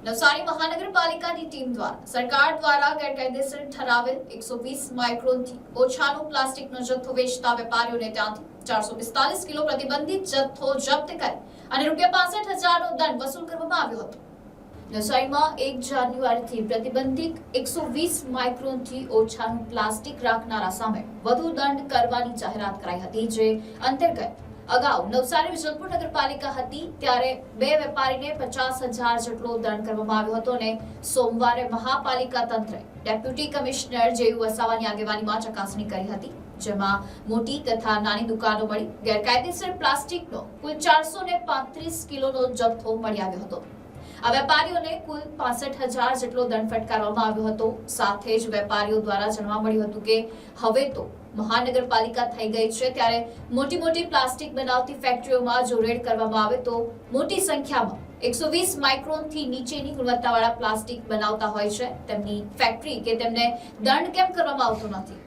નવસારી મહાનગરપાલિકાની ટીમ દ્વારા સરકાર દ્વારા ગેરકાયદેસર ઠરાવેલ 120 માઇક્રોનથી ઓછાનું પ્લાસ્ટિકનો જથ્થો વેચતા વેપારીઓને ત્યાંથી 445 કિલો પ્રતિબંધિત જથ્થો જપ્ત કરી અને ₹65,000નો દંડ વસૂલ કરવામાં આવ્યો હતો। નવસારીમાં 1 જાન્યુઆરીથી પ્રતિબંધિત 120 માઇક્રોનથી ઓછાનું પ્લાસ્ટિક રાખનારા સામે વધુ દંડ કરવાની જાહેરાત કરાઈ હતી, જે અંતર્ગત અગાઉ નવસારી વિજલપુર નગરપાલિકા હતી ત્યારે 2 વેપારીને 50,000 જેટલો દંડ કરવામાં આવ્યો હતો અને સોમવારે મહાપાલિકા તંત્રે ડેપ્યુટી કમિશનર જેયુ વસાવાની આગેવાનીમાં ચકાસણી કરી હતી, જેમાં મોટી તથા નાની દુકાનો મળી ગેરકાયદેસર પ્લાસ્ટિકનો કુલ 435 કિલોનો જથ્થો મળી આવ્યો હતો। આ વેપારીઓને કુલ 65,000 જેટલો દંડ ફટકારવામાં આવ્યો હતો। સાથે જ વેપારીઓ દ્વારા જાણવા મળ્યું હતું કે હવે તો મહાનગરપાલિકા થઈ ગઈ છે ત્યારે મોટી પ્લાસ્ટિક બનાવતી ફેક્ટરીઓમાં જો રેડ કરવામાં આવે તો મોટી સંખ્યામાં 120 માઇક્રોનથી નીચેની ગુણવત્તાવાળા પ્લાસ્ટિક બનાવતા હોય છે તેમની ફેક્ટરી કે તેમને દંડ કેમ કરવામાં આવતો નથી,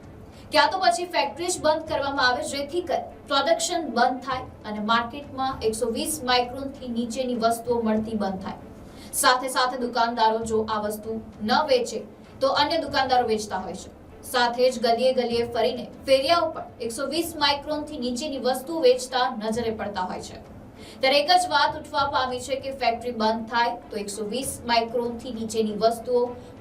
ક્યાં તો પછી ફેક્ટરી જ બંધ કરવામાં આવે જેથી કરી પ્રોડક્શન બંધ થાય અને માર્કેટમાં 120 માઇક્રોનથી નીચેની વસ્તુઓ મળતી બંધ થાય। સાથે દુકાનદારો જો આ વસ્તુ ન વેચે તો અન્ય દુકાનદારો વેચતા હોય છે। સાથે જ ગલીએ ફરીને ફેરિયાઓ પણ 120 માઇક્રોનથી નીચેની વસ્તુ વેચતા નજરે પડતા હોય છે। ત્યારે એક જ વાત ઉઠવા પામી છે કે ફેક્ટરી બંધ થાય તો 120 માઇક્રોનથી નીચેની વસ્તુઓ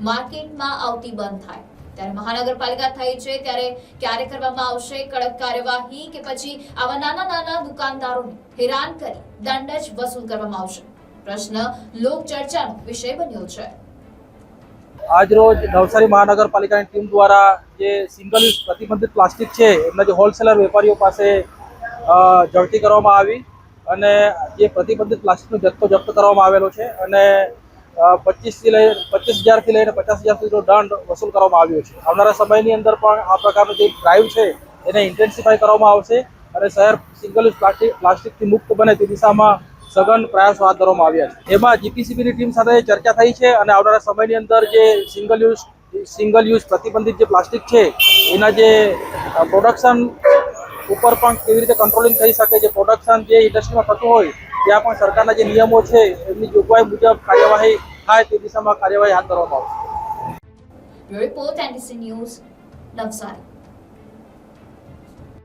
માર્કેટમાં આવતી બંધ થાય। ત્યારે મહાનગરપાલિકા થઈ છે ત્યારે ક્યારે કરવામાં આવશે કડક કાર્યવાહી કે પછી આવા નાના દુકાનદારોને હેરાન કરી દંડ જ વસૂલ કરવામાં આવશે? પ્રશ્ન લોક ચર્ચાનો વિષય બન્યો છે। आज रोज नवसारी महानगरपालिका टीम द्वारा જે સિંગલ યુઝ પ્રતિબંધિત પ્લાસ્ટિક છે એમના જે હોલસેલર વેપારીઓ પાસે ઝડપી કરવામાં આવી અને જે પ્રતિબંધિત પ્લાસ્ટિકનો જથ્થો જપ્ત કરવામાં આવેલો છે અને 25,000 થી લઈને 50,000 સુધીનો દંડ વસૂલ કરવામાં આવ્યો છે। આવનારા સમયની અંદર પણ આ પ્રકારનો જે ડ્રાઈવ છે એને ઇન્ટેન્સિફાઈ કરવામાં આવશે અને શહેર સિંગલ યુઝ પ્લાસ્ટિકથી મુક્ત બને તે દિશામાં સઘન પ્રયાસો હાથ ધરવામાં આવ્યા છે। એમાં જીપીસીબીની ટીમ સાથે ચર્ચા થઈ છે અને આવનારા સમયની અંદર જે સિંગલ યુઝ પ્રતિબંધિત જે પ્લાસ્ટિક છે એના જે પ્રોડક્શન ઉપર પણ કેવી રીતે કંટ્રોલિંગ થઈ શકે, જે પ્રોડક્શન જે ઇન્ડસ્ટ્રીમાં થતું હોય ત્યાં પણ સરકારના જે નિયમો છે એમની જોગવાઈ મુજબ કાર્યવાહી થાય તે દિશામાં કાર્યવાહી હાથ ધરવામાં આવશે। Report NDC news, Navsari.